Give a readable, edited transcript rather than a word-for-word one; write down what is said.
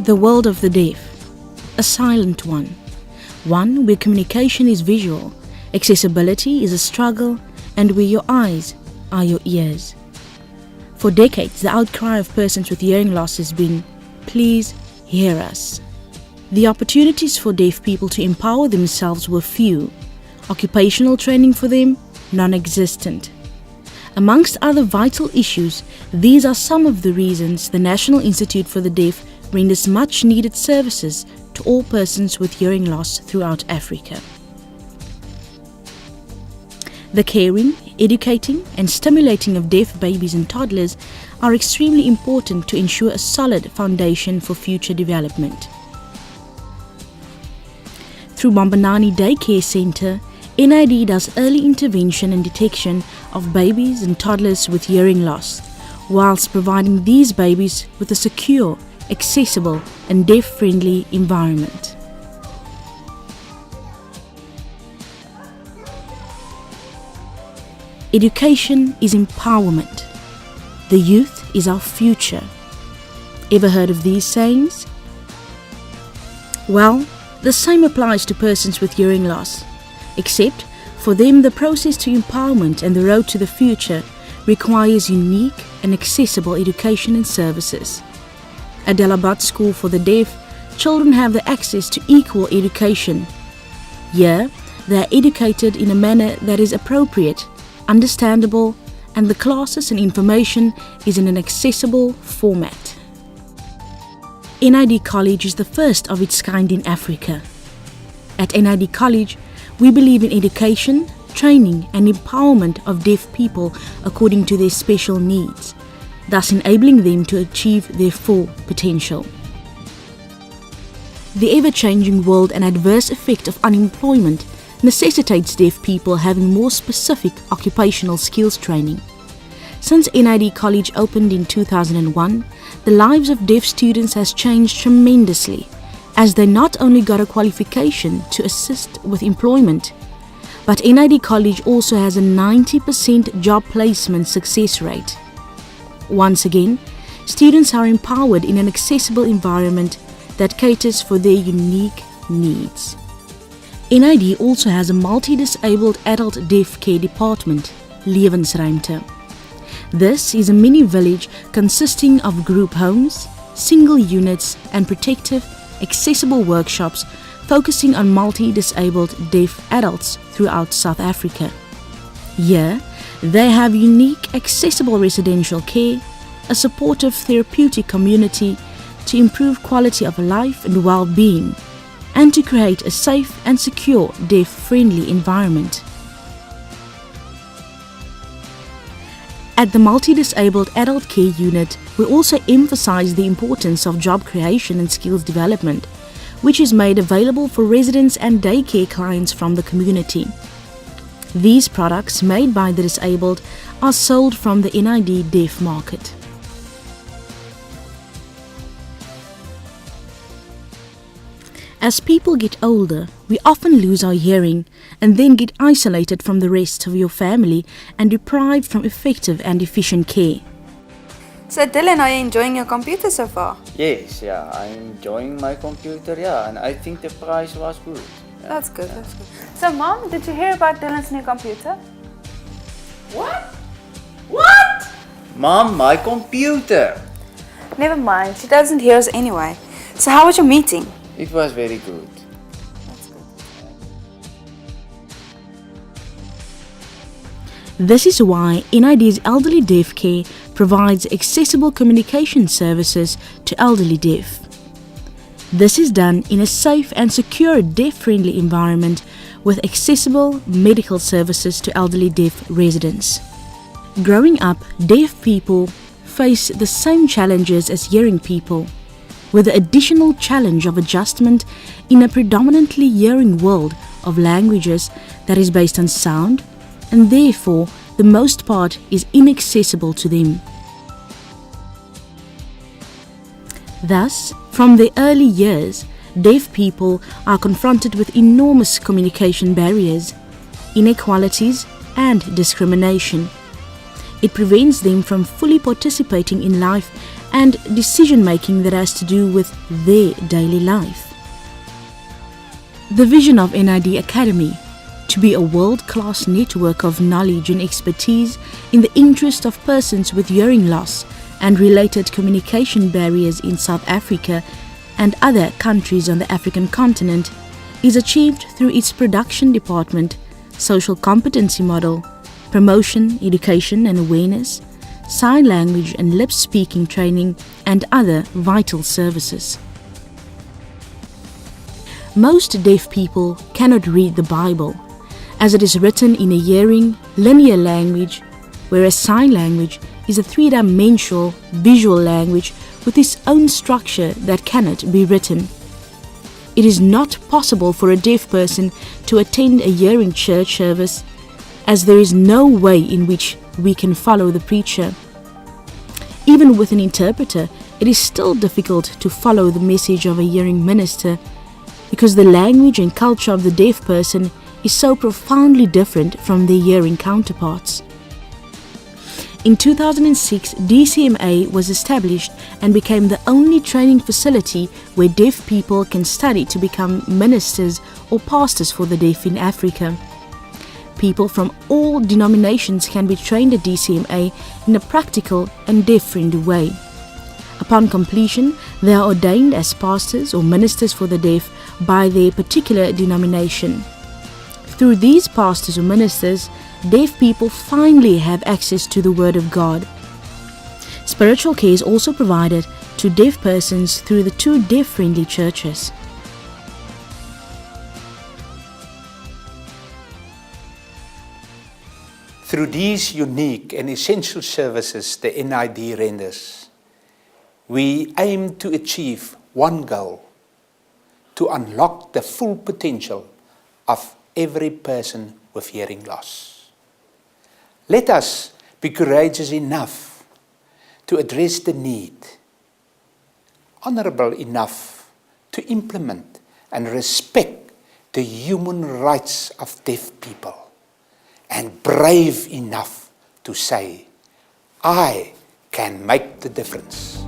The world of the deaf, a silent one where communication is visual, accessibility is a struggle, and where your eyes are your ears. For decades, the outcry of persons with hearing loss has been, "Please hear us." The opportunities for deaf people to empower themselves were few, occupational training for them non-existent. Amongst other vital issues, these are some of the reasons the National Institute for the Deaf renders much needed services to all persons with hearing loss throughout Africa. The caring, educating and stimulating of deaf babies and toddlers are extremely important to ensure a solid foundation for future development. Through Bambanani Daycare Center, NID does early intervention and detection of babies and toddlers with hearing loss, whilst providing these babies with a secure, accessible and deaf-friendly environment. Education is empowerment. The youth is our future. Ever heard of these sayings? Well, the same applies to persons with hearing loss, except for them the process to empowerment and the road to the future requires unique and accessible education and services. At Delabat School for the Deaf, children have the access to equal education. Here, they are educated in a manner that is appropriate, understandable, and the classes and information is in an accessible format. NID College is the first of its kind in Africa. At NID College, we believe in education, training and empowerment of deaf people according to their special needs, thus enabling them to achieve their full potential. The ever-changing world and adverse effect of unemployment necessitates deaf people having more specific occupational skills training. Since NID College opened in 2001, the lives of deaf students has changed tremendously, as they not only got a qualification to assist with employment, but NID College also has a 90% job placement success rate. Once again, students are empowered in an accessible environment that caters for their unique needs. NID also has a multi-disabled adult deaf care department, Lewensruimte. This is a mini village consisting of group homes, single units and protective, accessible workshops focusing on multi-disabled deaf adults throughout South Africa. Here, they have unique accessible residential care, a supportive therapeutic community to improve quality of life and well-being, and to create a safe and secure deaf-friendly environment. At the Multi-Disabled Adult Care Unit, we also emphasize the importance of job creation and skills development, which is made available for residents and daycare clients from the community. These products made by the disabled are sold from the NID Deaf Market. As people get older, we often lose our hearing and then get isolated from the rest of your family and deprived from effective and efficient care. So Dylan, are you enjoying your computer so far? Yes, yeah, I'm enjoying my computer, yeah, and I think the price was good. Yeah. That's good, that's good. So Mom, did you hear about Dylan's new computer? What? What? Mom, my computer! Never mind, she doesn't hear us anyway. So how was your meeting? It was very good. That's good. This is why NID's Elderly Deaf Care provides accessible communication services to elderly deaf. This is done in a safe and secure deaf-friendly environment with accessible medical services to elderly deaf residents. Growing up, deaf people face the same challenges as hearing people, with the additional challenge of adjustment in a predominantly hearing world of languages that is based on sound and therefore the most part is inaccessible to them. Thus, from their early years, deaf people are confronted with enormous communication barriers, inequalities and discrimination. It prevents them from fully participating in life and decision-making that has to do with their daily life. The vision of NID Academy: to be a world-class network of knowledge and expertise in the interest of persons with hearing loss and related communication barriers in South Africa and other countries on the African continent, is achieved through its production department, social competency model, promotion, education and awareness, sign language and lip speaking training, and other vital services. Most deaf people cannot read the Bible, as it is written in a hearing, linear language, whereas sign language is a three-dimensional visual language with its own structure that cannot be written. It is not possible for a deaf person to attend a hearing church service, as there is no way in which we can follow the preacher. Even with an interpreter, it is still difficult to follow the message of a hearing minister, because the language and culture of the deaf person is so profoundly different from their hearing counterparts. In 2006, DCMA was established and became the only training facility where deaf people can study to become ministers or pastors for the deaf in Africa. People from all denominations can be trained at DCMA in a practical and deaf-friendly way. Upon completion, they are ordained as pastors or ministers for the deaf by their particular denomination. Through these pastors or ministers, deaf people finally have access to the Word of God. Spiritual care is also provided to deaf persons through the two deaf-friendly churches. Through these unique and essential services the NID renders, we aim to achieve one goal: to unlock the full potential of every person with hearing loss. Let us be courageous enough to address the need, honorable enough to implement and respect the human rights of deaf people, and brave enough to say, I can make the difference.